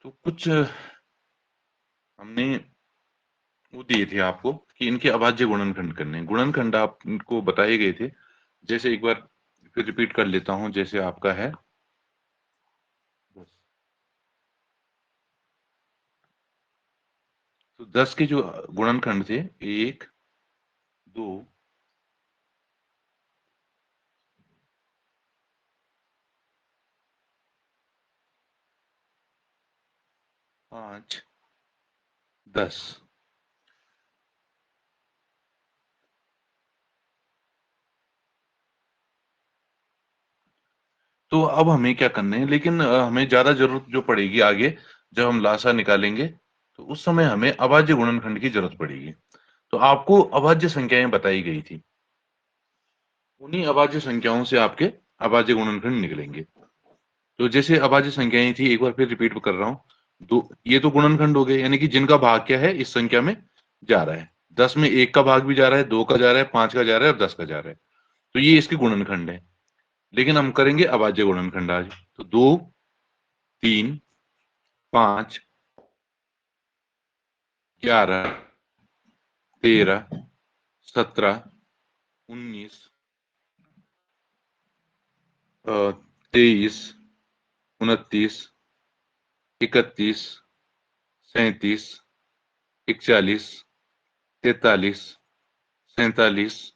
तो कुछ हमने वो दिए थे आपको कि इनके अभाज्य गुणनखंड करने हैं। गुणनखंड आपको बताए गए थे। जैसे एक बार फिर रिपीट कर लेता हूं। जैसे आपका है 10। तो 10 के जो गुणनखंड थे 1, 2, 5, 10। तो अब हमें क्या करना है, लेकिन हमें ज्यादा जरूरत जो पड़ेगी आगे, जब हम लासा निकालेंगे तो उस समय हमें अभाज्य गुणनखंड की जरूरत पड़ेगी। तो आपको अभाज्य संख्याएं बताई गई थी, उन्हीं अभाज्य संख्याओं से आपके अभाज्य गुणनखंड निकलेंगे। तो जैसे अभाज्य संख्याएं थी, एक बार फिर रिपीट कर रहा हूँ। दो, ये तो गुणनखंड हो गए, यानी कि जिनका भाग क्या है इस संख्या में जा रहा है। 10 में 1 का भाग भी जा रहा है, 2 का जा रहा है, 5 का जा रहा है और 10 का जा रहा है। तो ये इसके गुणनखंड है। लेकिन हम करेंगे अभाज्य गुणनखंड आज। तो 2, 3, 5, 11, 13, 17, 19, 23, 29, 31, 37, 41, 43, 47,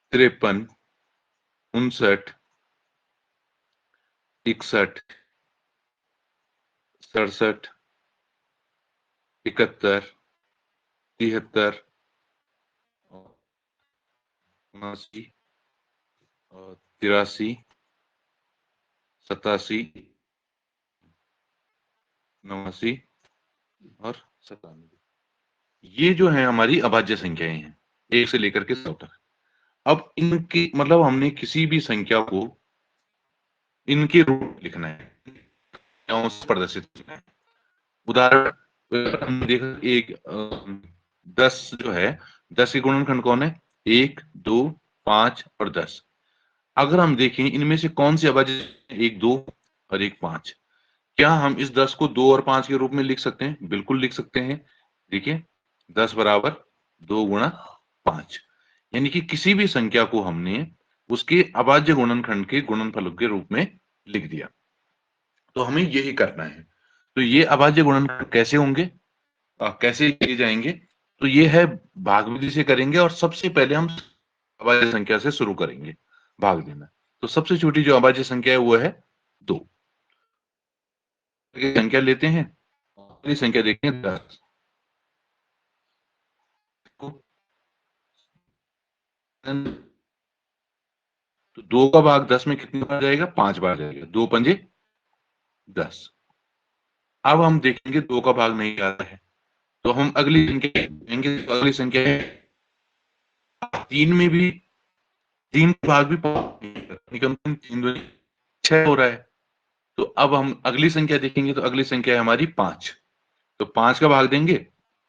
53, 59, 61, 67, 71, 73, 79, 83, 87, 89 और 97। ये जो है हमारी अभाज्य संख्याएं हैं, 1 से लेकर के 100 तक। अब इनकी मतलब हमने किसी भी संख्या को इनके रूप में लिखना है, संख्याओं से प्रदर्शित करना है। उदाहरण हमने देखा, एक 10 जो है, 10 के गुणनखंड कौन है? 1, 2, 5 और 10। अगर हम देखें इनमें से कौन सी अभाज्य, 1, 2 और 1, 5, क्या हम इस 10 को 2 और 5 के रूप में लिख सकते हैं? बिल्कुल लिख सकते हैं। देखिए 10 बराबर 2 गुणा 5, यानी कि किसी भी संख्या को हमने उसके अभाज्य गुणनखंड के गुणनफल के रूप में लिख दिया। तो हमें यही करना है। तो ये अभाज्य गुणनखंड कैसे होंगे, कैसे किए जाएंगे? तो ये है, भाग विधि से करेंगे और सबसे पहले हम अभाज्य संख्या से शुरू करेंगे भाग देना। तो सबसे छोटी जो अभाज्य संख्या है वो है 2। संख्या लेते हैं, पहली संख्या देखते हैं 10 को। तो 2 का भाग 10 में कितनी बार जाएगा? 5 बार जाएगा। 2 पंजे 10। अब हम देखेंगे 2 का भाग नहीं आ रहा है, तो हम अगली संख्या देखेंगे। तो अगली संख्या है 3 में भी 3 का भाग भी 5, कम 3 दूनी 6 हो रहा है। तो अब हम अगली संख्या देखेंगे, तो अगली संख्या है हमारी 5। तो 5 का भाग देंगे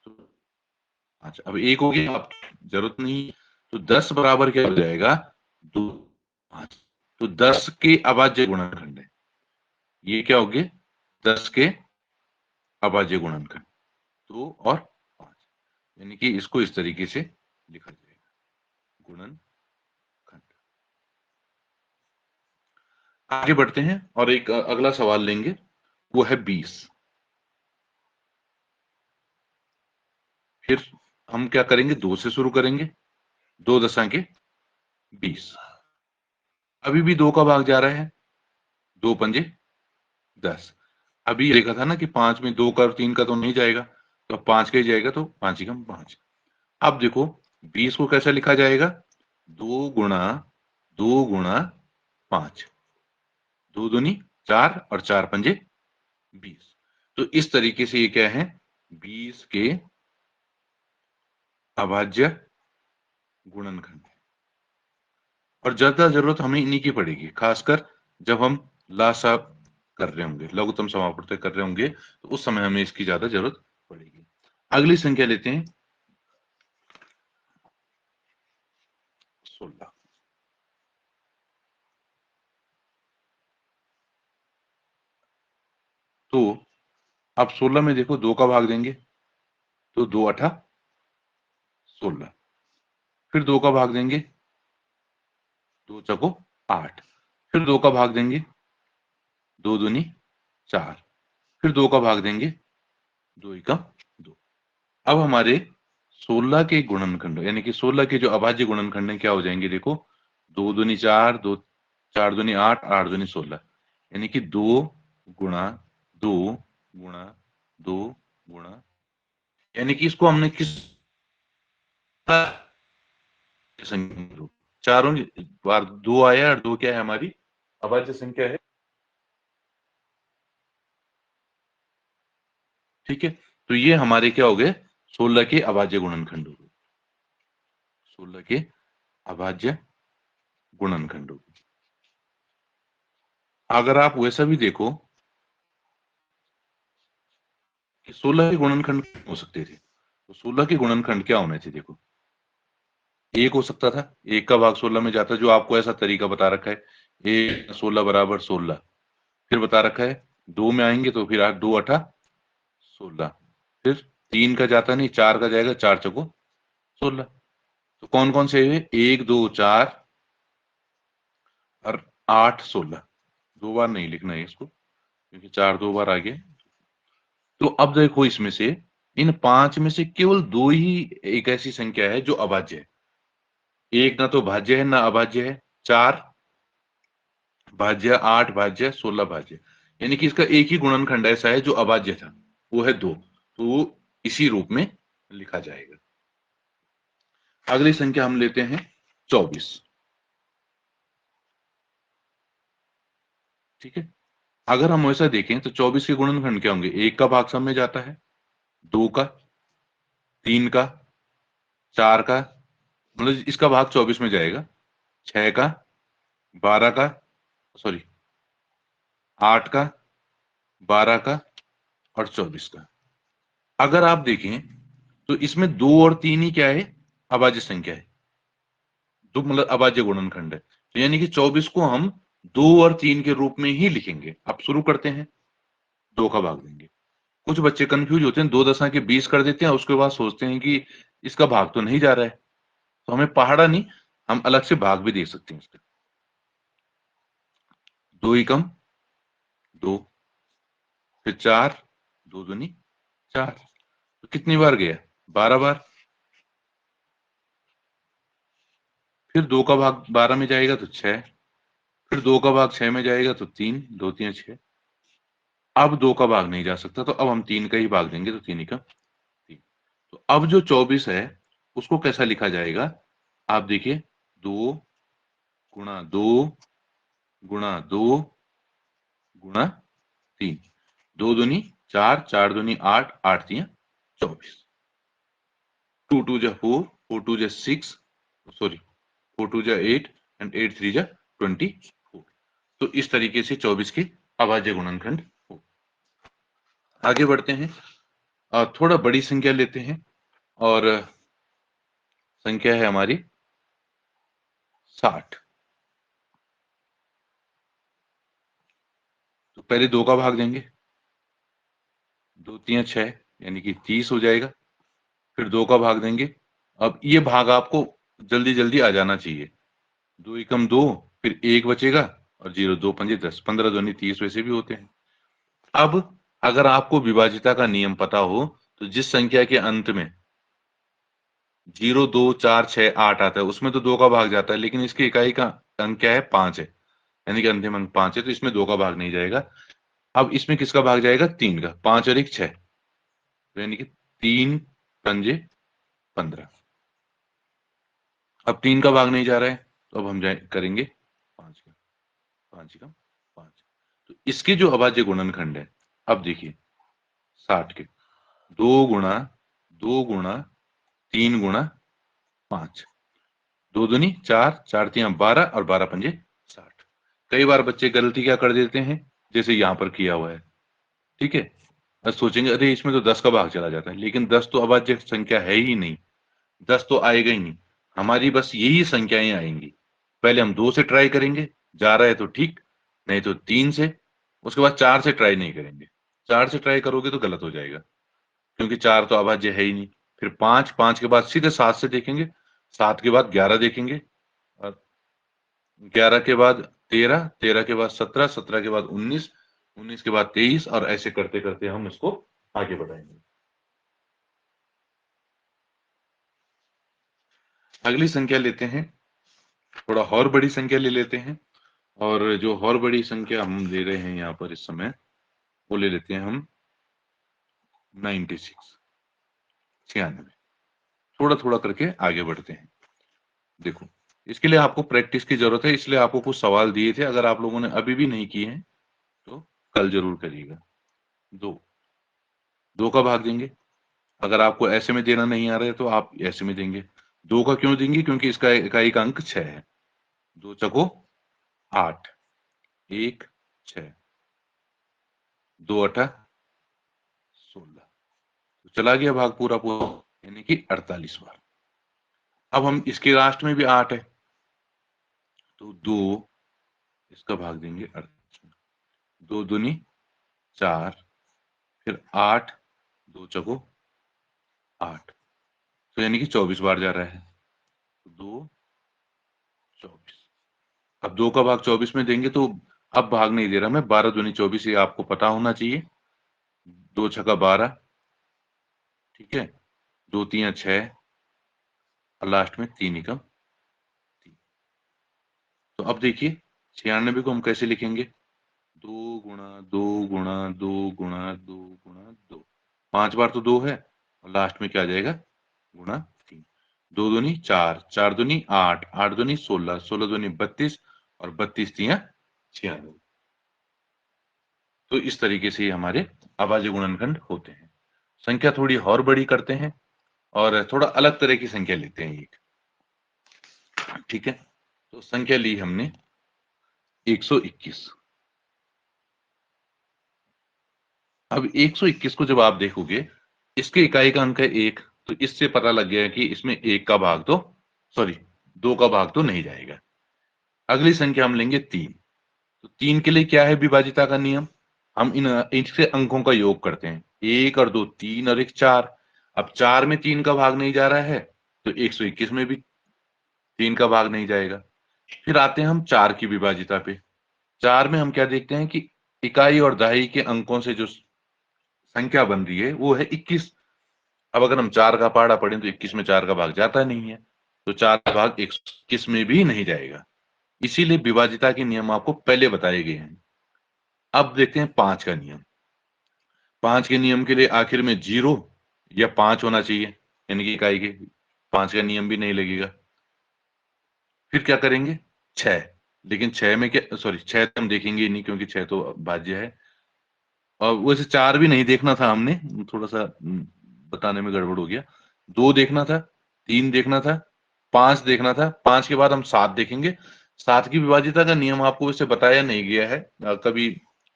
तो 5। अब 1 हो गया, अब जरूरत नहीं। तो 10 बराबर क्या हो जाएगा? 2, 5। तो 10 के अभाज्य गुणनखंड है ये, क्या हो गए? 10 के अभाज्य गुणनखंड 2 और 5, यानी कि इसको इस तरीके से लिखा जाएगा, गुणनखंड। आगे बढ़ते हैं और एक अगला सवाल लेंगे, वो है 20। फिर हम क्या करेंगे? 2 से शुरू करेंगे, 2 दशा के 20। अभी भी 2 का भाग जा रहा है, 2 पंजे 10। अभी देखा था ना कि 5 में 2 का और 3 का तो नहीं जाएगा, तो 5 का ही जाएगा, तो 5 ही कम 5। अब देखो 20 को कैसे लिखा जाएगा? 2 गुणा 5, 2 दूनी 4 और 4 पंजे 20। तो इस तरीके से ये क्या है? 20 के अभाज्य गुणनखंड। और ज्यादा जरूरत हमें इन्हीं की पड़ेगी, खासकर जब हम लासा कर रहे होंगे, लघुत्तम समापवर्तक कर रहे होंगे, तो उस समय हमें इसकी ज्यादा जरूरत पड़ेगी। अगली संख्या लेते हैं 16। तो अब 16 में देखो 2 का भाग देंगे तो 2 अठा 16, फिर 2 का भाग देंगे 2 चको 8, फिर 2 का भाग देंगे 2 दूनी 4, फिर 2 का भाग देंगे 2 एकम 2। अब हमारे 16 के गुणनखंड यानी कि 16 के जो अभाज्य गुणनखंड है क्या हो जाएंगे देखो, 2 दूनी 4, 2 4 दूनी 8, 8 दूनी 16, यानी कि 2 गुणा 2 गुणा 2 गुणा, यानी कि इसको हमने किस संख्या में रूप, चारों बार 2 आया और 2 क्या है हमारी अभाज्य संख्या है। ठीक है, तो ये हमारे क्या हो गए 16 के अभाज्य गुणनखंड हो गए, 16 के अभाज्य गुणनखंड हो गए। अगर आप वैसा भी देखो कि 16 के गुणनखंड हो सकते थे, तो 16 के गुणनखंड क्या होने थे देखो, एक हो सकता था, एक का भाग 16 में जाता, जो आपको ऐसा तरीका बता रखा है, एक 16 बराबर 16, फिर बता रखा है 2 में आएंगे तो फिर 2 अठा 16, फिर 3 का जाता नहीं, 4 का जाएगा, 4 चको 16। तो कौन कौन से हुए, 1 2 4 और 8 16, दो बार नहीं लिखना है इसको क्योंकि 4 दो बार आ गया। तो अब देखो इसमें से इन 5 में से केवल 2 ही एक ऐसी संख्या है जो अभाज्य है, एक ना तो भाज्य है ना अभाज्य है, 4 भाज्य, 8 भाज्य, 16 भाज्य, यानी कि इसका एक ही गुणनखंड ऐसा है जो अभाज्य था, वो है 2, तो वो इसी रूप में लिखा जाएगा। अगली संख्या हम लेते हैं 24। ठीक है, अगर हम ऐसा देखें तो 24 के गुणनखंड क्या होंगे, एक का भाग सब में जाता है, 2 का, 3 का, 4 का, मतलब इसका भाग 24 में जाएगा, 6 का, 12 का, सॉरी 8 का, 12 का और 24 का। अगर आप देखें तो इसमें 2 और 3 ही क्या है, अभाज्य संख्या है, दो मतलब अभाज्य गुणनखंड है, तो यानी कि 24 को हम 2 और 3 के रूप में ही लिखेंगे। अब शुरू करते हैं, 2 का भाग देंगे। कुछ बच्चे कंफ्यूज होते हैं, 2 दशा के 20 कर देते हैं, उसके बाद सोचते हैं कि इसका भाग तो नहीं जा रहा है, तो हमें पहाड़ा नहीं, हम अलग से भाग भी दे सकते हैं इसका। 2 एकम 2, फिर 4, 2 दूनी 4, तो कितनी बार गया, 12 बार, फिर 2 का भाग 12 में जाएगा तो 6, फिर 2 का भाग 6 में जाएगा तो 3, 2 3 6, अब 2 का भाग नहीं जा सकता तो अब हम 3 का ही भाग देंगे, तो 3 एकम 3। तो अब जो 24 है उसको कैसा लिखा जाएगा, आप देखिए 2 गुणा 2 गुणा 2 गुणा 3, 2 दूनी 4, 4 दूनी 8, 8 3 24, 2 2 जा 4, 4 2 जा 6, सॉरी 4 2 जा 8 एंड 8 3 जा 24। तो इस तरीके से 24 के अभाज्य गुणनखंड हो। आगे बढ़ते हैं, थोड़ा बड़ी संख्या लेते हैं और संख्या है हमारी 60। तो पहले 2 का भाग देंगे, 2 3 6 यानी कि 30 हो जाएगा, फिर 2 का भाग देंगे। अब ये भाग आपको जल्दी जल्दी आ जाना चाहिए, 2 एकम 2, फिर 1 बचेगा और 0 2 5 10, 15 दूनी 30 वैसे भी होते हैं। अब अगर आपको विभाजिता का नियम पता हो तो जिस संख्या के अंत में 0 2 4 6 8 आता है उसमें तो 2 का भाग जाता है, लेकिन इसकी इकाई का अंक क्या है, 5 है, यानी कि अंतिम अंक 5 है, तो इसमें 2 का भाग नहीं जाएगा। अब इसमें किसका भाग जाएगा, 3 का, 5 और 1 6, तो यानी कि 3 पंजे 15। अब 3 का भाग नहीं जा रहा है तो अब हम करेंगे 5 का, 5 का 5। तो इसके जो अभाज्य गुणनखंड है, अब देखिए 60 के 2 गुणा 2 गुणा 3 गुणा 5, 2 दूनी 4, 4 3 12 और 12 पंजे 60। कई बार बच्चे गलती क्या कर देते हैं, जैसे यहां पर किया हुआ है, ठीक है, अब सोचेंगे अरे इसमें तो 10 का भाग चला जाता है, लेकिन 10 तो अभाज्य संख्या है ही नहीं, 10 तो आएगा ही नहीं, हमारी बस यही संख्याएं आएंगी। पहले हम 2 से ट्राई करेंगे, जा रहा है तो ठीक, नहीं तो 3 से, उसके बाद 4 से ट्राई नहीं करेंगे। 4 से ट्राई करोगे तो गलत हो जाएगा, क्योंकि 4 तो अभाज्य है ही नहीं। फिर 5, 5 के बाद सीधे 7 से देखेंगे, 7 के बाद 11 देखेंगे, और 11 के बाद 13, 13 के बाद 17, 17 के बाद 19, 19 के बाद 23, और ऐसे करते करते हम इसको आगे बढ़ाएंगे। अगली संख्या लेते हैं, थोड़ा और बड़ी संख्या ले लेते हैं, और जो और बड़ी संख्या हम ले रहे हैं यहाँ पर इस समय, वो ले लेते हैं हम 96, 96। थोड़ा थोड़ा करके आगे बढ़ते हैं। देखो, इसके लिए आपको प्रैक्टिस की जरूरत है, इसलिए आपको कुछ सवाल दिए थे, अगर आप लोगों ने अभी भी नहीं किए हैं तो कल जरूर करिएगा। 2 का भाग देंगे, अगर आपको ऐसे में देना नहीं आ रहा है तो आप ऐसे में देंगे। 2 का क्यों देंगे? क्योंकि इसका इकाई का अंक 6 है। 2 चको 8, 1 6, 2 8 16, तो चला गया भाग पूरा पूरा, यानी कि 48 बार। अब हम इसके लास्ट में भी 8 है, तो 2 इसका भाग देंगे 48 में। 2 दूनी 4, फिर 8, 2 चको 8, तो यानी कि 24 बार जा रहा है। 2 24, अब 2 का भाग 24 में देंगे तो अब भाग नहीं दे रहा मैं, 12 दूनी 24, ये आपको पता होना चाहिए। 2 छका 12, ठीक है, 2 3 6, और लास्ट में 3 एकम 3। तो अब देखिए 96 को हम कैसे लिखेंगे? 2 गुणा 2 गुणा 2 गुणा 2 गुणा 2, 5 बार तो 2 है, और लास्ट में क्या आ जाएगा? गुणा 3। 2 दूनी 4, 4 दूनी 8, 8 दूनी 16, 16 दूनी 32, और 32 तिया 96। तो इस तरीके से हमारे अभाज्य गुणनखंड होते हैं। संख्या थोड़ी और बड़ी करते हैं, और थोड़ा अलग तरह की संख्या लेते हैं एक, ठीक है। तो संख्या ली हमने 121। अब 121 को जब आप देखोगे, इसके इकाई का अंक है 1, तो इससे पता लग गया कि इसमें 1 का भाग तो, सॉरी 2 का भाग तो नहीं जाएगा। अगली संख्या हम लेंगे 3। तो 3 के लिए क्या है विभाजिता का नियम? हम इनके अंकों का योग करते हैं, 1 और 2 3, और 1 4। अब 4 में 3 का भाग नहीं जा रहा है, तो 121 में भी 3 का भाग नहीं जाएगा। फिर आते हैं हम 4 की विभाजिता पे। 4 में हम क्या देखते हैं कि इकाई और दहाई के अंकों से जो संख्या बन रही है वो है 21। अब अगर हम 4 का पहाड़ा पढ़ें तो 21 में 4 का भाग जाता नहीं है, तो 4 का भाग 121 में भी नहीं जाएगा। इसीलिए विभाजिता के नियम आपको पहले बताए गए हैं। अब देखते हैं 5 का नियम। 5 के नियम के लिए आखिर में 0 या 5 होना चाहिए, यानी कि इकाई के। 5 का नियम भी नहीं लगेगा। फिर क्या करेंगे? 6। लेकिन 6 में क्या, सॉरी 6 हम देखेंगे ही नहीं, क्योंकि 6 तो भाज्य है। और वैसे 4 भी नहीं देखना था हमने, थोड़ा सा बताने में गड़बड़ हो गया। 2 देखना था, 3 देखना था, 5 देखना था। 5 के बाद हम 7 देखेंगे। 7 की विभाजिता का नियम आपको वैसे बताया नहीं गया है, कभी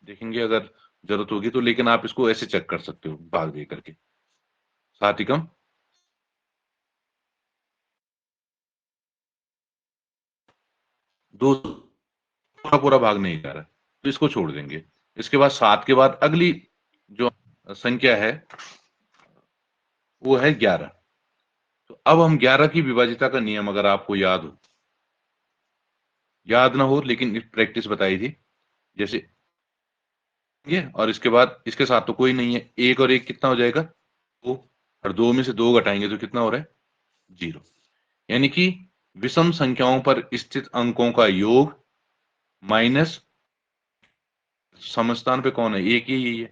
देखेंगे अगर जरूरत होगी तो, लेकिन आप इसको ऐसे चेक कर सकते हो भाग दे करके। 7 एकम 2, पूरा पूरा भाग नहीं जा रहा, तो इसको छोड़ देंगे। इसके बाद 7 के बाद अगली जो संख्या है वो है 11। तो अब हम 11 की विभाजिता का नियम अगर आपको याद हो, याद ना हो लेकिन प्रैक्टिस बताई थी, जैसे ये, और इसके बाद इसके साथ तो कोई नहीं है, 1 और 1 कितना हो जाएगा? 2, और 2 में से 2 घटाएंगे तो कितना हो रहा है? 0। यानी कि विषम संख्याओं पर स्थित अंकों का योग माइनस समस्थान पे कौन है? 1 ही है,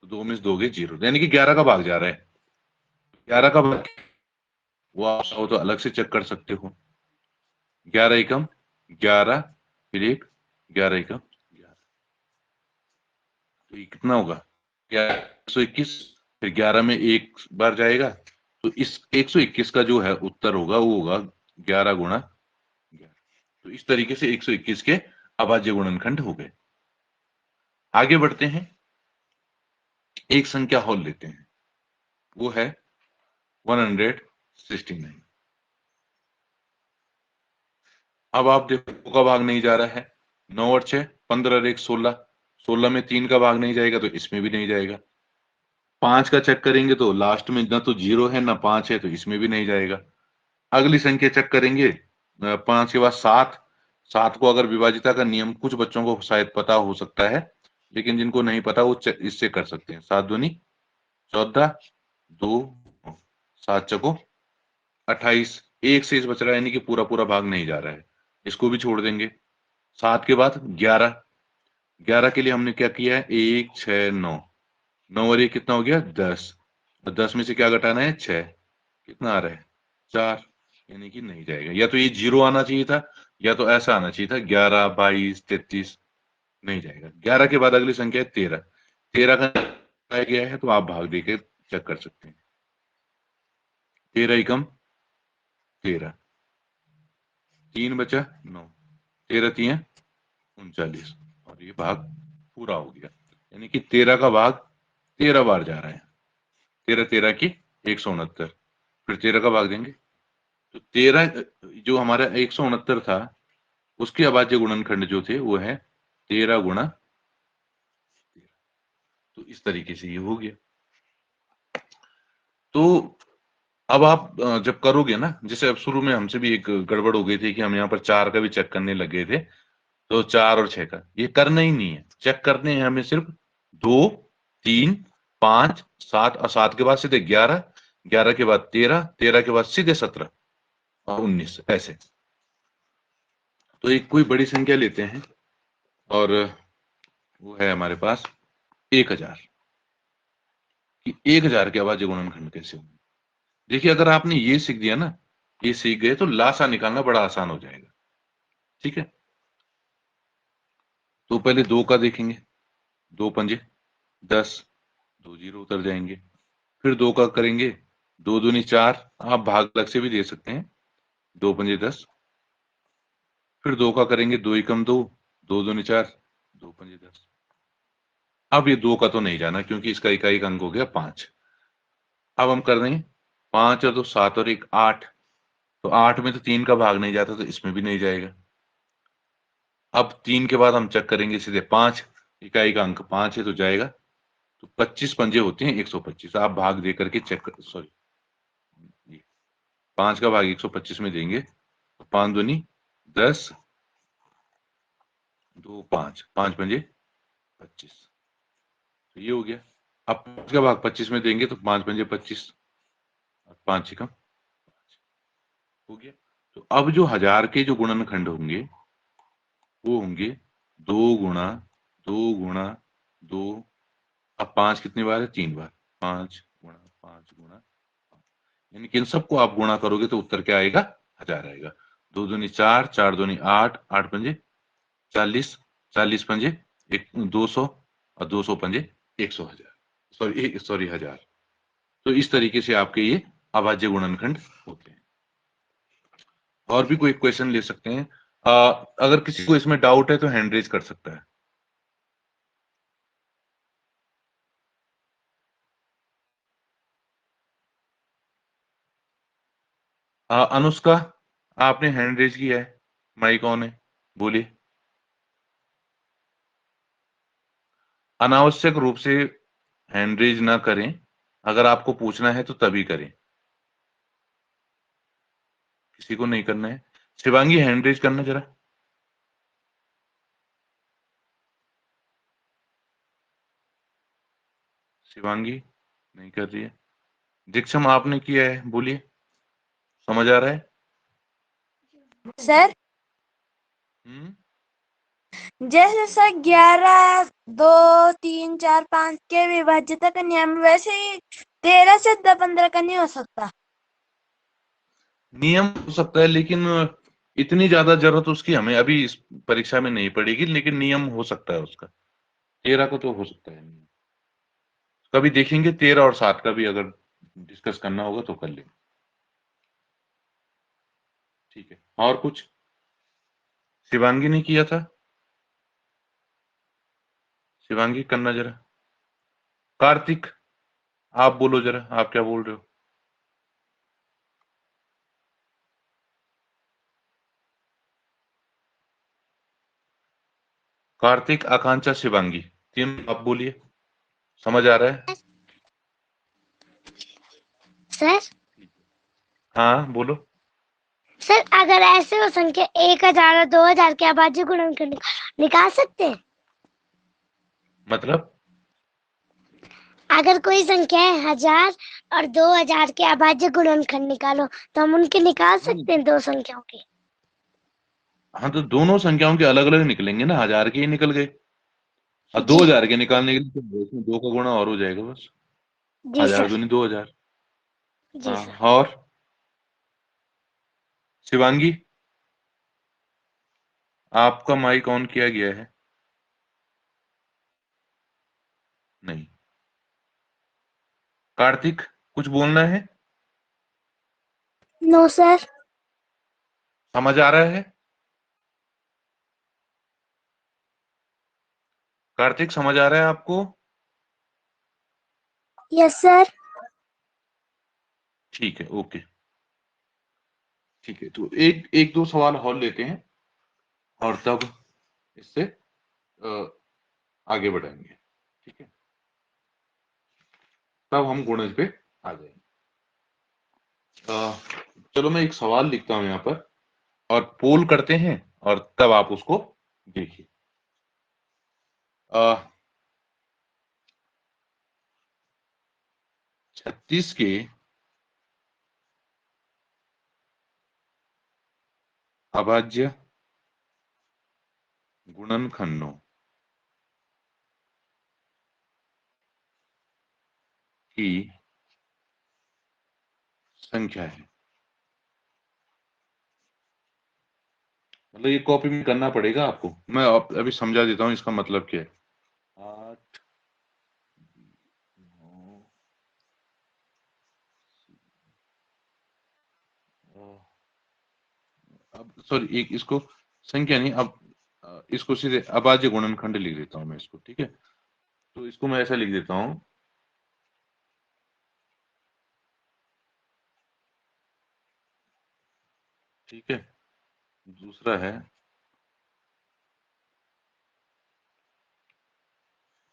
तो 2 में से 2 गए 0, यानी कि 11 का भाग जा रहा है। 11 का भाग वो आप चाहो तो अलग से चेक कर सकते हो। 11 एकम 11, फिर 1, 11 एकम 11, तो ये कितना होगा? 121। फिर 11 में 1 बार जाएगा, तो इस 121 का जो है उत्तर होगा वो होगा 11 गुणा 11। तो इस तरीके से 121 के अभाज्य गुणनखंड हो गए। आगे बढ़ते हैं, एक संख्या और लेते हैं, वो है 169। अब आप देखो 2 का भाग नहीं जा रहा है, 9 और 6 15 और 1 16, 16 में 3 का भाग नहीं जाएगा तो इसमें भी नहीं जाएगा। 5 का चेक करेंगे तो लास्ट में ना तो 0 है ना 5 है, तो इसमें भी नहीं जाएगा। अगली संख्या चेक करेंगे, 5 के बाद 7। 7 को अगर विभाजिता का नियम कुछ बच्चों को शायद पता हो सकता है, लेकिन जिनको नहीं पता वो इससे कर सकते हैं। 7 दूनी 14, 2, 7 चको 28, एक शेष बच रहा है, यानी कि पूरा पूरा भाग नहीं जा रहा है, इसको भी छोड़ देंगे। 7 के बाद 11। 11 के लिए हमने क्या किया है, 1, 6, 9। 9 और 1 कितना हो गया, 10। और 10 में से क्या घटाना है, 6। कितना आ रहा है, 4। यानी कि नहीं जाएगा। या तो ये 0 आना चाहिए था, या तो ऐसा आना चाहिए था 11, 22, 33। नहीं जाएगा। 11 के बाद अगली संख्या है 13। 13 का आया गया है तो आप भाग देके चेक कर सकते हैं। 13 एकम 13, 3 बचा 9, 13 3 39, और ये भाग पूरा हो गया। यानी कि 13 का भाग 13 बार जा रहा है। 13 13 की 169, फिर 13 का भाग देंगे तो 13 जो हमारा 169 था, उसके अभाज्य गुणनखंड जो थे वो है 13 गुणा 13। तो इस तरीके से ये हो गया। तो अब आप जब करोगे ना, जैसे अब शुरू में हमसे भी एक गड़बड़ हो गई थी कि हम यहाँ पर 4 का भी चेक करने लग गए थे, तो 4 और 6 का ये करना ही नहीं है। चेक करने हैं हमें सिर्फ 2, 3, 5, 7 और 7 के बाद सीधे 11, 11 के बाद 13, 13 के बाद सीधे 17 और 19 ऐसे। तो एक कोई बड़ी संख्या लेते हैं और वो है हमारे पास 1000, कि 1000 के अभाज्य गुणनखंड कैसे होंगे। देखिए अगर आपने ये सीख दिया ना, ये सीख गए, तो लासा निकालना बड़ा आसान हो जाएगा। ठीक है, तो पहले 2 का देखेंगे, 2 पंजे 10, 2 जीरो उतर जाएंगे। फिर 2 का करेंगे, 2 दूनी 4, आप भाग अलग से भी दे सकते हैं, 2 पंजे 10। फिर 2 का करेंगे, 2 एकम 2, 2 दूनी 4, 2 पंजे 10। अब ये 2 का तो नहीं जाना क्योंकि इसका इकाई का अंक हो गया 5। अब हम कर देंगे 5 और 2 7 और 1 8। तो 8 में तो 3 का भाग नहीं जाता, तो इसमें भी नहीं जाएगा। अब 3 के बाद हम चेक करेंगे सीधे 5, इकाई का अंक 5 है तो जाएगा। तो 25 पंजे होते हैं 125। आप भाग दे करके चेक कर, सॉरी, 5 का भाग 125 में देंगे तो 5 दूनी 10, 2 5, 5 पंजे 25। तो ये हो गया। अब 5 का भाग 25 में देंगे तो 5 पंजे 25 और 5 एकम हो गया। तो अब जो 1000 के जो गुणनखंड होंगे वो होंगे 2 गुणा 2 गुणा 2। अब 5 कितनी बार है, 3 बार। 5 गुणा 5 गुणा 5। यानी कि इन सबको आप गुणा करोगे तो उत्तर क्या आएगा, 1000 आएगा। 2 दूनी 4, 4 दूनी 8, 8 पंजे 40, 40 पंजे 200 और 200 पंजे 100 हजार, सॉरी 1000। तो इस तरीके से आपके ये अभाज्य गुणनखंड होते हैं। और भी कोई क्वेश्चन ले सकते हैं। अगर किसी को इसमें डाउट है तो हैंड रेज कर सकता है। अनुष्का, आपने हैंड रेज किया है, माइक ऑन है, बोलिए। अनावश्यक रूप से हैंड रेज ना करें, अगर आपको पूछना है तो तभी करें, किसी को नहीं करना है। शिवांगी हैंड रेज करना जरा। शिवांगी नहीं कर रही है। दीक्षम आपने किया है, बोलिए, समझ आ रहा है। सर हम्म, जैसे सर 11 2 3 4 5 के विभाज्यता का नियम, वैसे ही 13 से 15 का नहीं हो सकता। नियम हो सकता है लेकिन इतनी ज्यादा जरूरत उसकी हमें अभी इस परीक्षा में नहीं पड़ेगी, लेकिन नियम हो सकता है उसका। 13 का तो हो सकता है नियम। कभी देखेंगे 13 और 7 का भी, अगर डिस्कस करना होगा तो कर लेंगे। ठीक है, और कुछ। शिवांगी ने किया था, शिवांगी करना जरा। कार्तिक, आप बोलो जरा, आप क्या बोल रहे हो। कार्तिक, आकांक्षा, शिवांगी। आप बोलिए, समझ आ रहा है? सर हाँ बोलो। सर अगर ऐसे हो संख्या 1000 और 2000 के अभाज्य गुणनखंड निकाल सकते हैं? मतलब अगर कोई संख्या है 1000 और 2000 के अभाज्य गुणनखंड निकालो तो हम उनके निकाल सकते हैं दो संख्याओं के। हाँ तो दोनों संख्याओं के अलग अलग निकलेंगे ना, 1000 के ही निकल गए और जी 2000 सर। के निकालने के लिए तो इसमें 2 का गुणा और हो जाएगा बस। जी 1000 सर। दूनी 2000। जी हाँ सर। और शिवांगी, आपका माइक ऑन किया गया है? नहीं। कार्तिक, कुछ बोलना है? No sir. समझ आ रहा है? कार्तिक समझ आ रहा है आपको? Yes sir. ठीक है, ओके। ठीक है, तो एक एक दो सवाल और लेते हैं और तब इससे आगे बढ़ाएंगे। ठीक है, तब हम गुणज पे आ जाएंगे। चलो मैं एक सवाल लिखता हूं यहाँ पर और पोल करते हैं और तब आप उसको देखिए। 36 के अभाज्य गुणनखंडों की संख्या है। मतलब ये कॉपी में करना पड़ेगा आपको, मैं अभी समझा देता हूँ इसका मतलब क्या है। 8 9 अब सॉरी, एक इसको संख्या नहीं, अब इसको सीधे अभाज्य गुणनखंड लिख देता हूं मैं इसको। ठीक है, तो इसको मैं ऐसा लिख देता हूं, ठीक है। दूसरा है,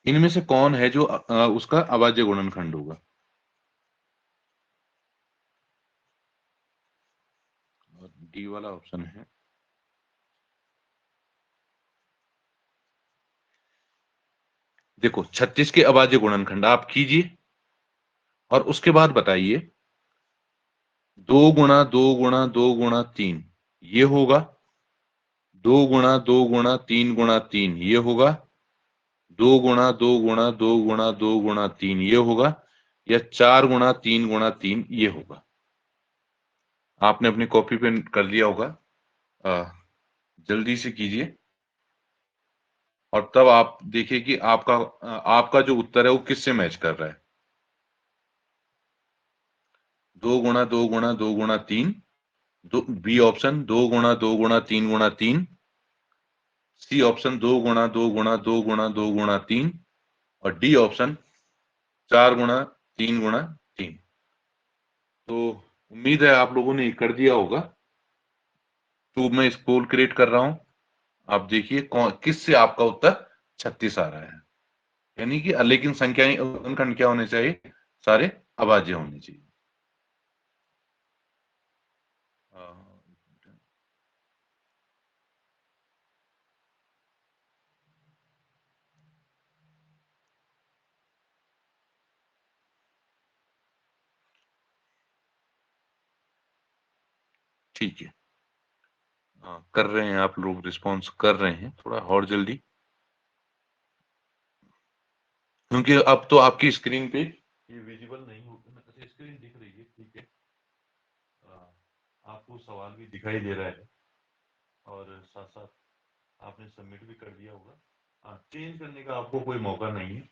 इनमें से कौन है जो उसका अभाज्य गुणनखंड होगा? डी वाला ऑप्शन है। देखो 36 के अभाज्य गुणनखंड आप कीजिए और उसके बाद बताइए 2 गुणा 2 गुणा 2 गुणा 3 ये होगा, 2 गुणा 2 गुणा 3 गुणा 3 ये होगा, 2 गुणा 2 गुणा 2 गुणा 2 गुणा 3 ये होगा, या 4 गुणा 3 गुणा 3 ये होगा। आपने अपनी कॉपी पे कर लिया होगा, जल्दी से कीजिए और तब आप देखिए कि आपका जो उत्तर है वो किससे मैच कर रहा है। 2 गुणा 2 गुणा 2 गुणा 3, बी ऑप्शन 2 गुणा 2 गुणा 3 गुणा 3, सी ऑप्शन 2 गुणा 2 गुणा 2 गुणा 2 गुणा 3 और डी ऑप्शन 4 गुणा 3 गुणा 3। तो उम्मीद है आप लोगों ने कर दिया होगा। तो मैं इस पोल क्रिएट कर रहा हूं, आप देखिए कौन किससे आपका उत्तर 36 आ रहा है। यानी कि लेकिन संख्याएं गुणनखंड क्या होने चाहिए? सारे अभाज्य होने चाहिए। ठीक है, हाँ कर रहे हैं, आप लोग रिस्पॉन्स कर रहे हैं, थोड़ा और जल्दी, क्योंकि अब तो आपकी स्क्रीन पे ये विजिबल नहीं होगा। अच्छा स्क्रीन दिख रही है, ठीक है। आपको सवाल भी दिखाई दे रहा है और साथ साथ आपने सबमिट भी कर दिया होगा। हाँ, चेंज करने का आपको कोई मौका नहीं है।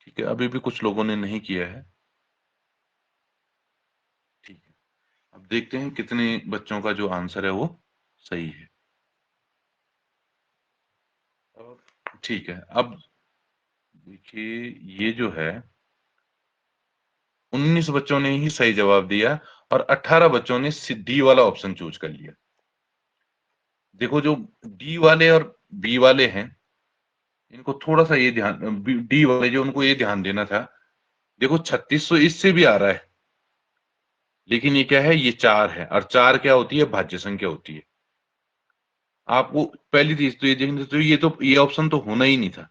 ठीक है, अभी भी कुछ लोगों ने नहीं किया है। ठीक है, अब देखते हैं कितने बच्चों का जो आंसर है वो सही है। ठीक है, अब देखिए ये जो है 19 बच्चों ने ही सही जवाब दिया और 18 बच्चों ने डी वाला ऑप्शन चूज कर लिया। देखो जो डी वाले और बी वाले हैं इनको थोड़ा सा ये ध्यान, डी वाले जो उनको ये ध्यान देना था। देखो 3600 इससे भी आ रहा है, लेकिन ये क्या है, ये 4 है, और 4 क्या होती है, भाज्य संख्या होती है। आपको पहली चीज तो ये देखनी, तो ये ऑप्शन तो होना ही नहीं था।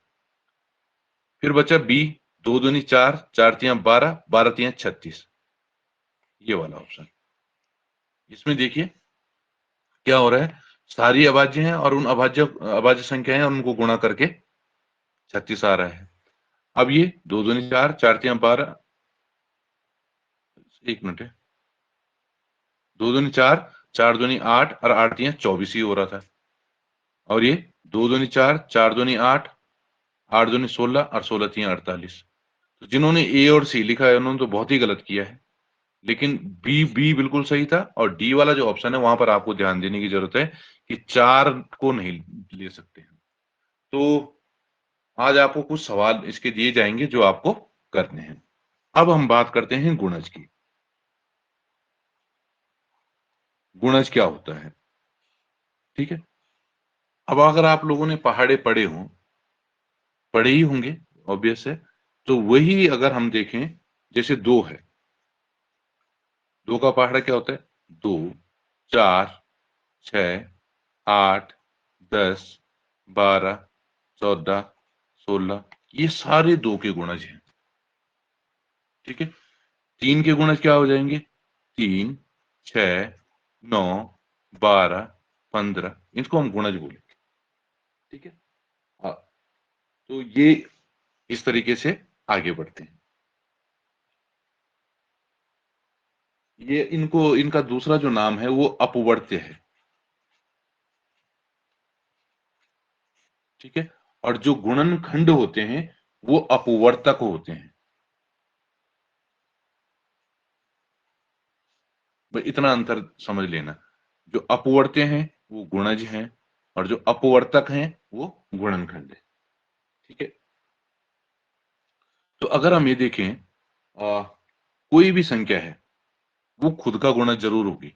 फिर बचा बी, 2 दूनी 4, 4 तियां 12, 12 तियां 36, ये वाला ऑप्शन। इसमें देखिए क्या हो रहा है, सारी अभाज्य हैं और उन अभाज्य संख्या है उनको गुणा करके 36 आ रहा है। अब ये 2 दूनी 4, 4 तियां 12, एक मिनट है, 2 दूनी 4, 4 दूनी 8 और 8 तियां 24 ही हो रहा था। और ये 2 दूनी 4, 4 दूनी 8, 8 दूनी 16 और 16 तियां 48। तो जिन्होंने ए और सी लिखा है उन्होंने तो बहुत ही गलत किया है, लेकिन बी बिल्कुल सही था। और डी वाला जो ऑप्शन है वहां पर आपको ध्यान देने की जरूरत है कि 4 को नहीं ले सकते हैं। तो आज आपको कुछ सवाल इसके दिए जाएंगे जो आपको करने हैं। अब हम बात करते हैं गुणज की। गुणज क्या होता है, ठीक है। अब अगर आप लोगों ने पहाड़े पढ़े ही होंगे, ऑब्वियस है। तो वही अगर हम देखें, जैसे 2 है, 2 का पहाड़ा क्या होता है, 2, 4, 6, 8, 10, 12, 14, 16, ये सारे 2 के गुणज हैं, ठीक है। 3 के गुणज क्या हो जाएंगे, 3, 6, 9, 12, 15, इसको हम गुणज बोलेंगे, ठीक है। हाँ, तो ये इस तरीके से आगे बढ़ते हैं। ये इनका दूसरा जो नाम है वो अपवर्त्य है, ठीक है। और जो गुणनखंड होते हैं वो अपवर्तक होते हैं। भाई इतना अंतर समझ लेना, जो अपवर्त्य हैं वो गुणज हैं और जो अपवर्तक हैं वो गुणनखंड है, ठीक है। तो अगर हम ये देखें, कोई भी संख्या है वो खुद का गुणज जरूर होगी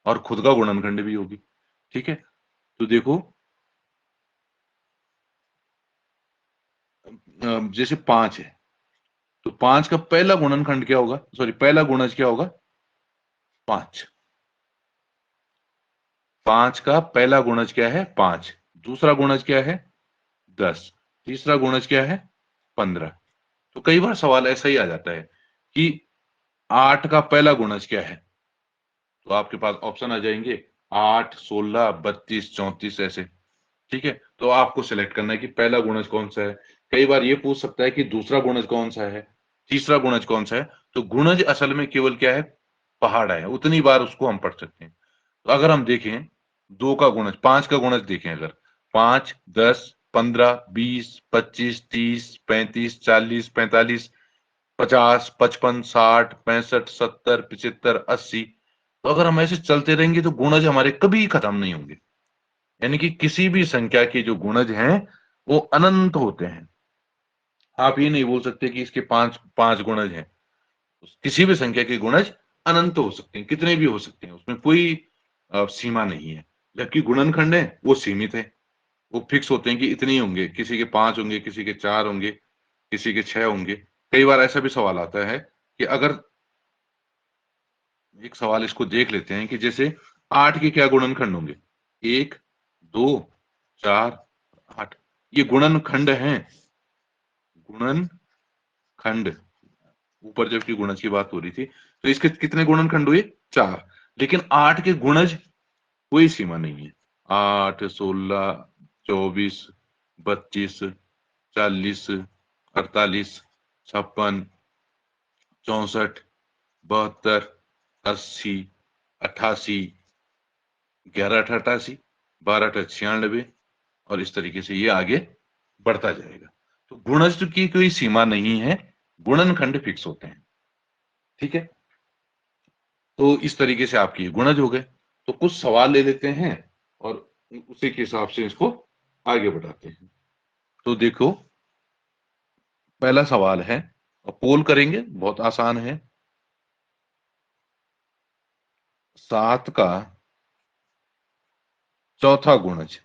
और खुद का गुणनखंड भी होगी, ठीक है। तो देखो, जैसे 5 है, तो 5 का पहला गुणनखंड क्या होगा, सॉरी पहला गुणज क्या होगा, 5। 5 का पहला गुणज क्या है, 5। दूसरा गुणज क्या है, 10। तीसरा गुणज क्या है, 15। तो कई बार सवाल ऐसा ही आ जाता है कि 8 का पहला गुणज क्या है, तो आपके पास ऑप्शन आ जाएंगे 8, 16, 32, 34 ऐसे, ठीक है। तो आपको सिलेक्ट करना है कि पहला गुणज कौन सा है। कई बार ये पूछ सकता है कि दूसरा गुणज कौन सा है, तीसरा गुणज कौन सा है। तो गुणज असल में केवल क्या है, पहाड़ा है, उतनी बार उसको हम पढ़ सकते हैं। तो अगर हम देखें 2 का गुणज, 5 का गुणज देखें, अगर 5, 10, 15, 20, 25, 30, 35, 40, 45, 50, 55, 60, 65, 70, 75, 80, तो अगर हम ऐसे चलते रहेंगे तो गुणज हमारे कभी खत्म नहीं होंगे। यानी कि किसी भी संख्या के जो गुणज हैं वो अनंत होते हैं। आप ये नहीं बोल सकते कि इसके 5 गुणज हैं। किसी भी संख्या के गुणज अनंत हो सकते हैं, कितने भी हो सकते हैं, उसमें कोई सीमा नहीं है। जबकि गुणनखंड है वो सीमित है, वो फिक्स होते हैं कि इतने ही होंगे, किसी के 5 होंगे, किसी के 4 होंगे, किसी के 6 होंगे। कई बार ऐसा भी सवाल आता है कि अगर, एक सवाल इसको देख लेते हैं कि जैसे 8 के क्या गुणनखंड होंगे, 1, 2, 4, 8, ये गुणनखंड हैं, गुणनखंड। ऊपर जबकि गुणज की बात हो रही थी, तो इसके कितने गुणनखंड हुए, 4। लेकिन 8 के गुणज कोई सीमा नहीं है, 8, 16, 24, 32, 40, 48, 56, 64, 72, 80, 88, 11, 88, 12, 96, और इस तरीके से ये आगे बढ़ता जाएगा। तो गुणज की कोई सीमा नहीं है, गुणनखंड फिक्स होते हैं, ठीक है। तो इस तरीके से आपके गुणज हो गए। तो कुछ सवाल ले लेते हैं और उसी के हिसाब से इसको आगे बढ़ाते हैं। तो देखो, पहला सवाल है, और पोल करेंगे, बहुत आसान है। 7 का चौथा गुणज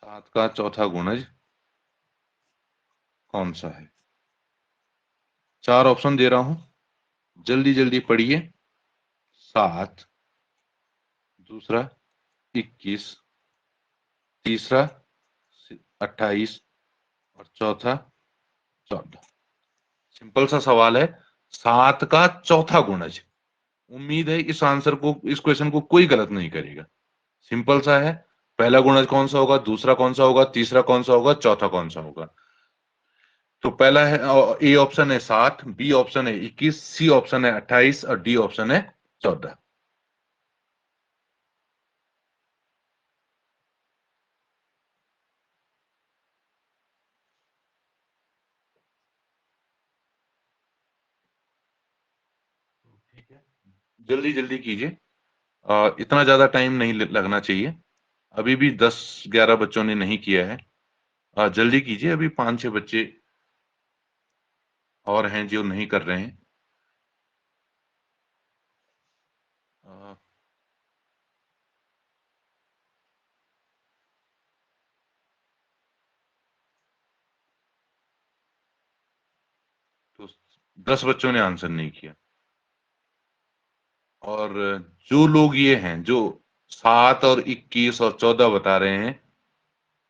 7 का चौथा गुणज कौन सा है? 4 ऑप्शन दे रहा हूं, जल्दी जल्दी पढ़िए। 7, दूसरा 21, तीसरा 28 और चौथा 14। सिंपल सा सवाल है, 7 का चौथा गुणज। उम्मीद है इस आंसर को, इस क्वेश्चन को कोई गलत नहीं करेगा। सिंपल सा है, पहला गुणज कौन सा होगा, दूसरा कौन सा होगा, तीसरा कौन सा होगा, चौथा कौन सा होगा। तो पहला है ए ऑप्शन है 7, बी ऑप्शन है 21, सी ऑप्शन है 28 और डी ऑप्शन है 14। जल्दी जल्दी कीजिए, इतना ज्यादा टाइम नहीं लगना चाहिए। अभी भी 10-11 बच्चों ने नहीं किया है, जल्दी कीजिए, अभी 5-6 बच्चे और हैं जो नहीं कर रहे हैं। तो 10 बच्चों ने आंसर नहीं किया। और जो लोग ये हैं जो 7 और 21 और 14 बता रहे हैं,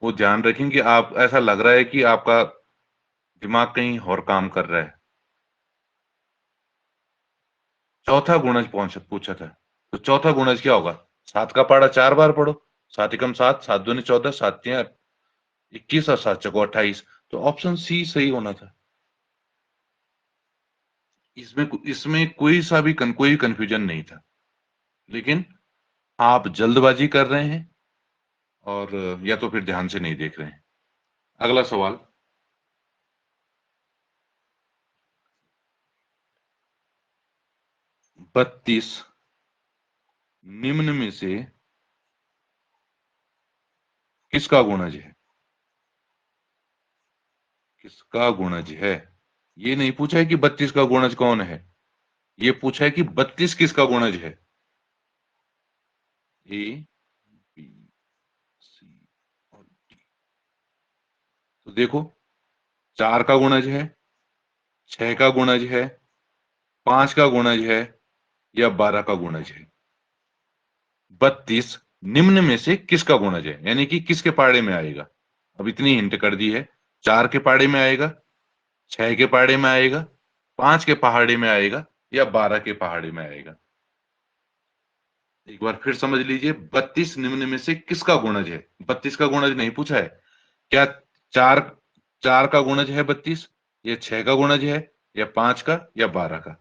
वो ध्यान रखें कि आप, ऐसा लग रहा है कि आपका दिमाग कहीं और काम कर रहा है। चौथा गुणज पूछा था, तो चौथा गुणज क्या होगा? 7 का पहाड़ा 4 बार पढ़ो, 7 एकम 7, 7 दूनी 14, 7 तियां 21 और 7 चौको 28। तो ऑप्शन सी सही होना था। इसमें कोई सा भी कोई कंफ्यूजन नहीं था, लेकिन आप जल्दबाजी कर रहे हैं और या तो फिर ध्यान से नहीं देख रहे हैं। अगला सवाल, 32 निम्न में से किसका गुणज है? किसका गुणज है? ये नहीं पूछा है कि 32 का गुणज कौन है, ये पूछा है कि 32 किसका गुणज है। ए, बी, सी और डी। तो देखो, 4 का गुणज है, 6 का गुणज है, 5 का गुणज है या 12 का गुणज है। 32 निम्न में से किसका गुणज है, यानी कि किसके पाड़े में आएगा। अब इतनी हिंट कर दी है, 4 के पाड़े में आएगा, 6 के पहाड़े में आएगा, 5 के पहाड़े में आएगा या 12 के पहाड़े में आएगा। एक बार फिर समझ लीजिए, 32 निम्न में से किसका गुणज है। 32 का गुणज नहीं पूछा है, क्या 4 4 का गुणज है 32, या 6 का गुणज है, या 5 का, या 12 का।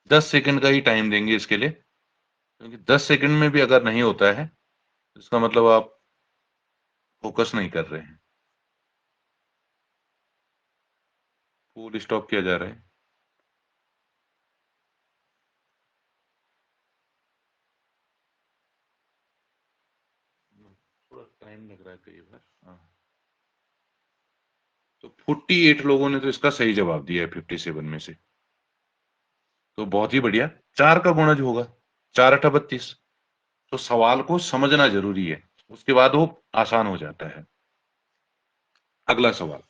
दस सेकंड का ही टाइम देंगे इसके लिए, क्योंकि 10 सेकंड में भी अगर नहीं होता है तो इसका मतलब आप फोकस नहीं कर रहे हैं। फुल स्टॉप किया जा रहा है। थोड़ा टाइम लग रहा है कई बार। हाँ, तो 48 लोगों ने तो इसका सही जवाब दिया है 57 में से, तो बहुत ही बढ़िया। 4 का गुणज होगा, 4 8 32। तो सवाल को समझना जरूरी है, उसके बाद वो आसान हो जाता है। अगला सवाल,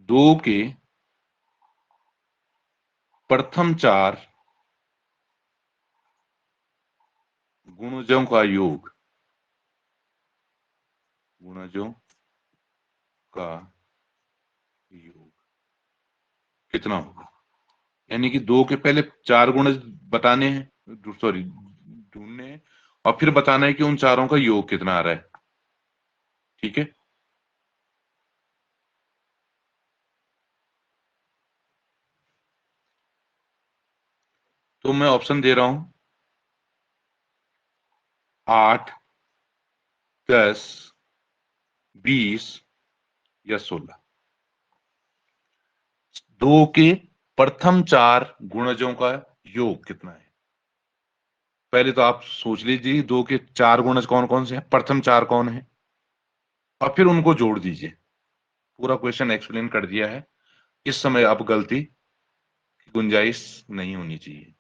2 के प्रथम 4 गुणजों का योग, गुणजों का योग कितना होगा। यानी कि 2 के पहले 4 गुणज बताने हैं, सॉरी ढूंढने हैं, और फिर बताना है कि उन चारों का योग कितना आ रहा है। ठीक है, तो मैं ऑप्शन दे रहा हूं, 8, 10, 20 या 16। 2 के प्रथम 4 गुणजों का योग कितना है। पहले तो आप सोच लीजिए 2 के 4 गुणज कौन कौन से हैं, प्रथम 4 कौन है, और फिर उनको जोड़ दीजिए। पूरा क्वेश्चन एक्सप्लेन कर दिया है, इस समय अब गलती की गुंजाइश नहीं होनी चाहिए।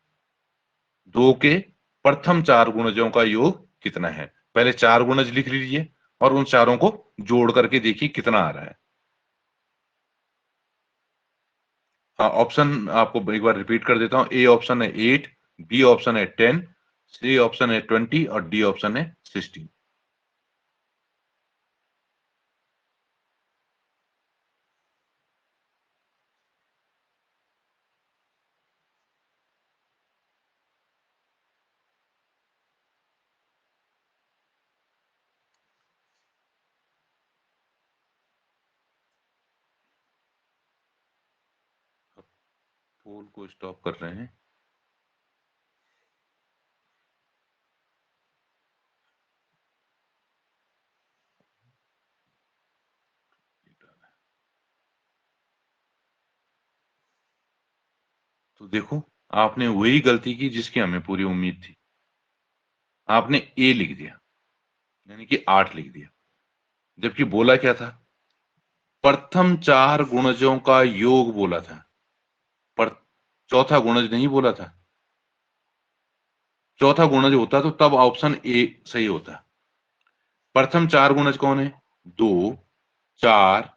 2 के प्रथम 4 गुणजों का योग कितना है? पहले 4 गुणज लिख लीजिए और उन चारों को जोड़ करके देखिए कितना आ रहा है। हाँ, ऑप्शन आपको एक बार रिपीट कर देता हूं। ए ऑप्शन है 8, बी ऑप्शन है 10, सी ऑप्शन है 20 और डी ऑप्शन है 16। पोल को स्टॉप कर रहे हैं। तो देखो, आपने वही गलती की जिसकी हमें पूरी उम्मीद थी। आपने ए लिख दिया, यानी कि 8 लिख दिया, जबकि बोला क्या था? प्रथम 4 गुणजों का योग बोला था, पर चौथा गुणज नहीं बोला था। चौथा गुणज होता तो तब ऑप्शन ए सही होता। प्रथम 4 गुणज कौन है? 2, 4,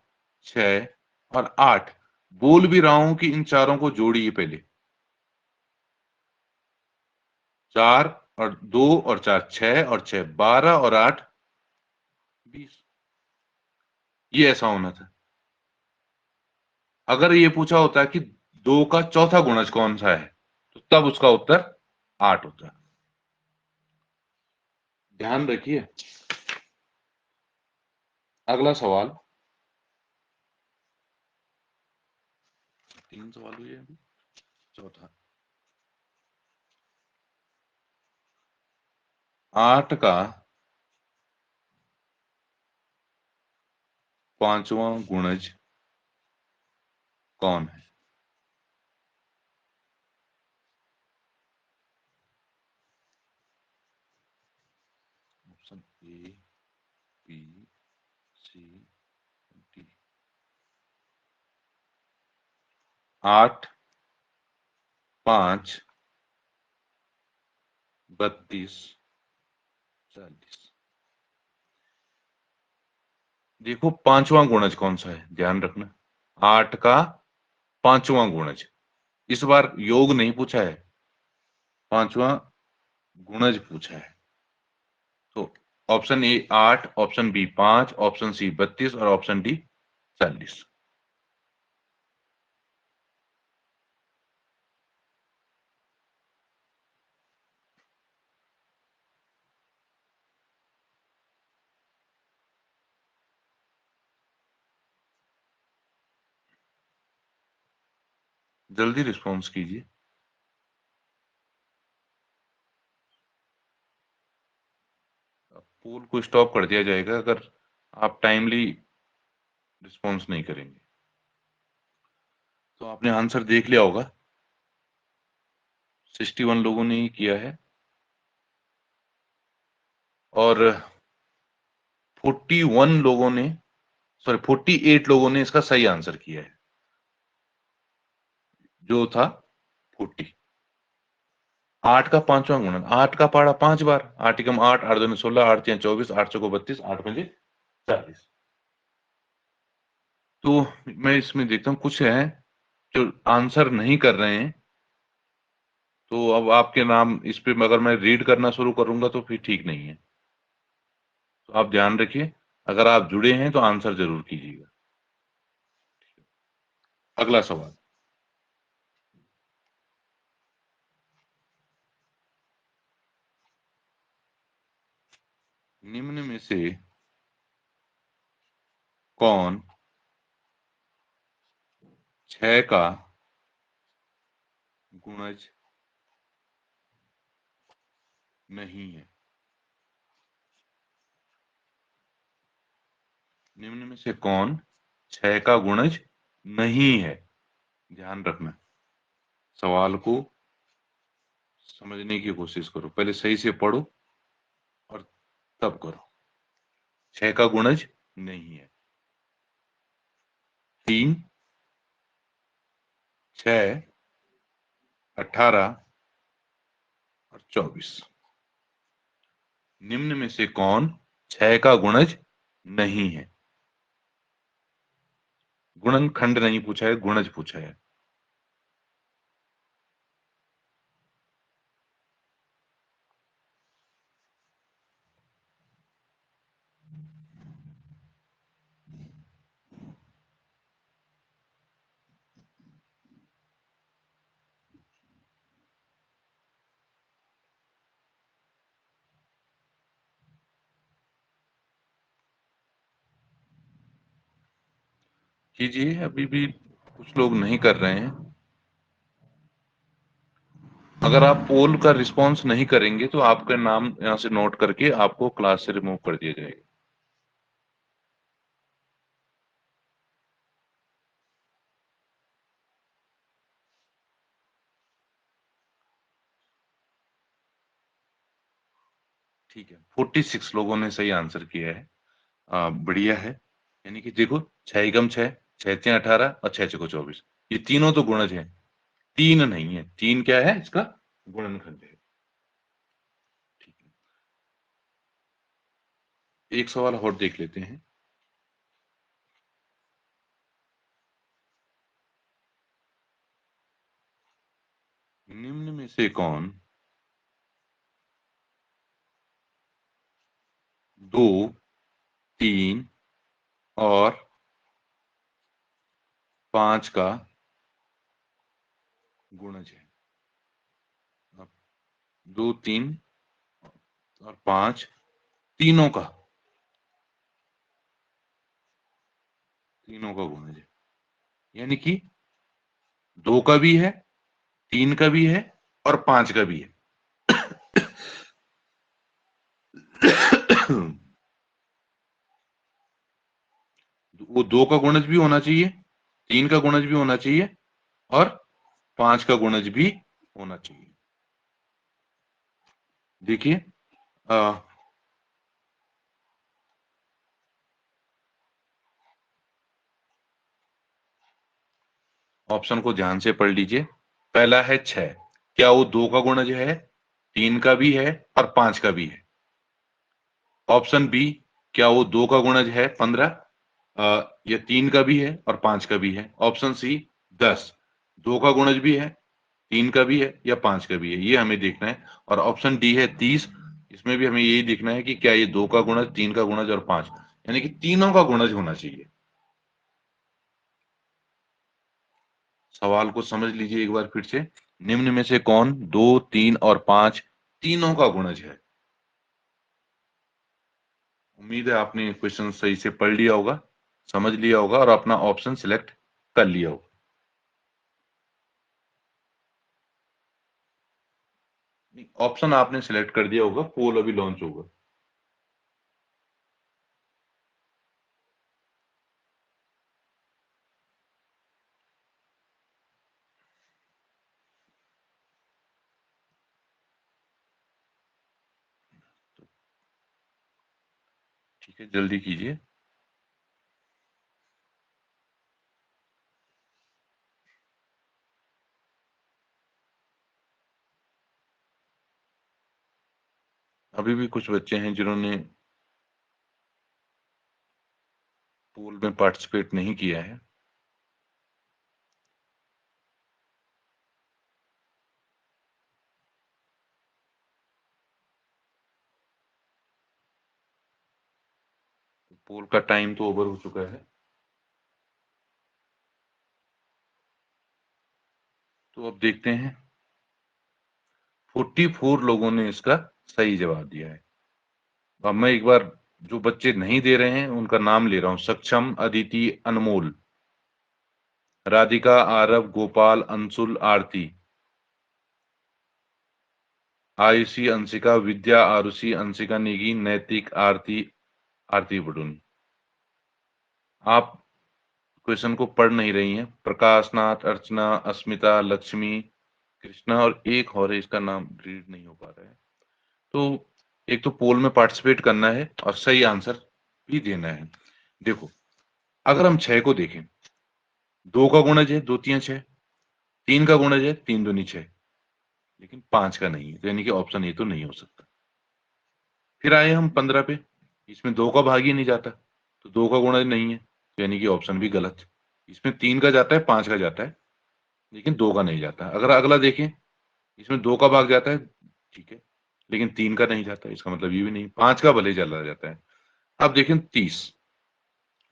6 और 8। बोल भी रहा हूं कि इन चारों को जोड़िए पहले। 4 और 2 और 4 6 और 6 12 और 8 20। ये ऐसा होना था। अगर ये पूछा होता कि 2 का चौथा गुणज कौन सा है, तो तब उसका उत्तर 8 होता। ध्यान रखिए। अगला सवाल, 3 सवाल हुए अभी, चौथा। 8 का 5वां गुणज कौन है? Option A, B, C, D. 8, 5, 32, 40। देखो, 5वां गुणज कौन सा है, ध्यान रखना। 8 का 5वां गुणज। इस बार योग नहीं पूछा है, 5वां गुणज पूछा है। तो option A 8, option B 5, option C 32 और ऑप्शन डी 40। जल्दी रिस्पॉन्स कीजिए। पोल को स्टॉप कर दिया जाएगा अगर आप टाइमली रिस्पॉन्स नहीं करेंगे। तो आपने आंसर देख लिया होगा। 61 लोगों ने ही किया है और 41 लोगों ने, सॉरी 48 लोगों ने इसका सही आंसर किया है, जो था 40। 8 का 5वां गुणन, 8 का पढ़ा 5 बार। 8 एकम 8, 8 दूनी 16, 8 3 24, 8 चौको 32, 8 पंजे 40। तो मैं इसमें देखता हूँ कुछ है जो आंसर नहीं कर रहे हैं। तो अब आपके नाम इस पे अगर मैं रीड करना शुरू करूंगा तो फिर ठीक नहीं है। तो आप ध्यान रखिए, अगर आप जुड़े हैं तो आंसर जरूर कीजिएगा। अगला सवाल, निम्न में से कौन 6 का गुणज नहीं है? निम्न में से कौन 6 का गुणज नहीं है? ध्यान रखना, सवाल को समझने की कोशिश करो, पहले सही से पढ़ो और तब करो। 6 का गुणज नहीं है। 3, 6, 18 और 24। निम्न में से कौन 6 का गुणज नहीं है? गुणनखंड नहीं पूछा है, गुणज पूछा है। कीजिए, अभी भी कुछ लोग नहीं कर रहे हैं। अगर आप पोल का रिस्पांस नहीं करेंगे तो आपका नाम यहां से नोट करके आपको क्लास से रिमूव कर दिया जाएगा। ठीक है, 46 लोगों ने सही आंसर किया है। बढ़िया है। यानी कि देखो, 6 एकम 6, 6 6 18 और 6 6 24, ये तीनों तो गुणज हैं। 3 नहीं है, 3 क्या है? इसका गुणनखंड है। ठीक है, एक सवाल और देख लेते हैं। निम्न में से कौन 2, 3 और 5 का गुणज है? 2, 3 और 5 तीनों का गुणज है। यानी कि 2 का भी है, 3 का भी है और 5 का भी है। वो 2 का गुणज भी होना चाहिए, 3 का गुणज भी होना चाहिए और 5 का गुणज भी होना चाहिए। देखिए, ऑप्शन को ध्यान से पढ़ लीजिए। पहला है 6, क्या वो 2 का गुणज है, 3 का भी है और 5 का भी है? ऑप्शन बी, क्या वो 2 का गुणज है 15, या 3 का भी है और 5 का भी है? ऑप्शन सी 10, 2 का गुणज भी है, 3 का भी है या 5 का भी है, ये हमें देखना है। और ऑप्शन डी है 30, इसमें भी हमें यही देखना है कि क्या ये 2 का गुणज, 3 का गुणज और 5, यानी कि तीनों का गुणज होना चाहिए। सवाल को समझ लीजिए एक बार फिर से। निम्न में से कौन 2, 3 और 5 तीनों का गुणज है? उम्मीद है आपने क्वेश्चन सही से पढ़ लिया होगा, समझ लिया होगा और अपना ऑप्शन सिलेक्ट कर लिया होगा। ऑप्शन आपने सिलेक्ट कर दिया होगा, पोल अभी लॉन्च होगा। ठीक है, जल्दी कीजिए। अभी भी कुछ बच्चे हैं जिन्होंने पोल में पार्टिसिपेट नहीं किया है। पोल का टाइम तो ओवर हो चुका है। तो अब देखते हैं, 44 लोगों ने इसका सही जवाब दिया है। अब मैं एक बार जो बच्चे नहीं दे रहे हैं उनका नाम ले रहा हूं। सक्षम, अदिति, अनमोल, राधिका, आरव, गोपाल, अंशुल, आरती, आयुषी, अंशिका, विद्या, आरुषि, अंशिका नेगी, नैतिक, आरती, आरती बडूनी। आप क्वेश्चन को पढ़ नहीं रही हैं। प्रकाश नाथ, अर्चना, अस्मिता, लक्ष्मी, कृष्णा और एक और है, इसका नाम रीड नहीं हो पा रहा है। तो एक तो पोल में पार्टिसिपेट करना है और सही आंसर भी देना है। देखो, अगर हम 6 को देखें, 2 का गुणज है 2 3 6, 3 का गुणज है 3 दूनी 6, लेकिन 5 का नहीं है, तो यानी कि ऑप्शन ए तो नहीं हो सकता। फिर आए हम 15 पे, इसमें 2 का भाग ही नहीं जाता, तो 2 का गुणज नहीं है, तो यानी कि ऑप्शन भी गलत। इसमें 3 का जाता है 5 का जाता है, लेकिन 2 का नहीं जाता। अगर अगला देखें, इसमें 2 का भाग जाता है, ठीक है, लेकिन 3 का नहीं जाता, इसका मतलब ये भी नहीं। 5 का भले चला जाता है। अब देखें 30,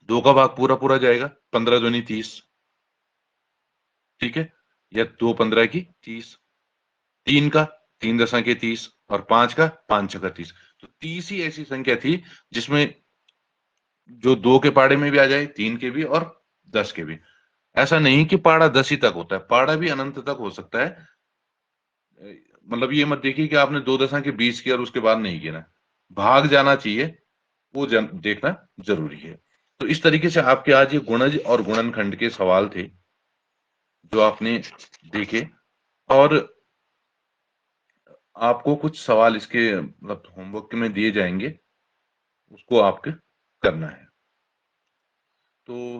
2 का भाग पूरा पूरा जाएगा, 15 दूनी 30, ठीक है, या 2 15 की 30, 3 का 3 दशा के 30, और 5 का 5 छका 30। तो 30 ही ऐसी संख्या थी जिसमें जो 2 के पाड़े में भी आ जाए, 3 के भी और 10 के भी। ऐसा नहीं कि पाड़ा 10 ही तक होता है, पाड़ा भी अनंत तक हो सकता है। मतलब ये मत देखिए कि आपने 2 दशा के 20 किया और उसके बाद नहीं गिना, भाग जाना चाहिए, वो देखना जरूरी है। तो इस तरीके से आपके आज ये गुणज और गुणनखंड के सवाल थे जो आपने देखे, और आपको कुछ सवाल इसके मतलब होमवर्क में दिए जाएंगे, उसको आपके करना है। तो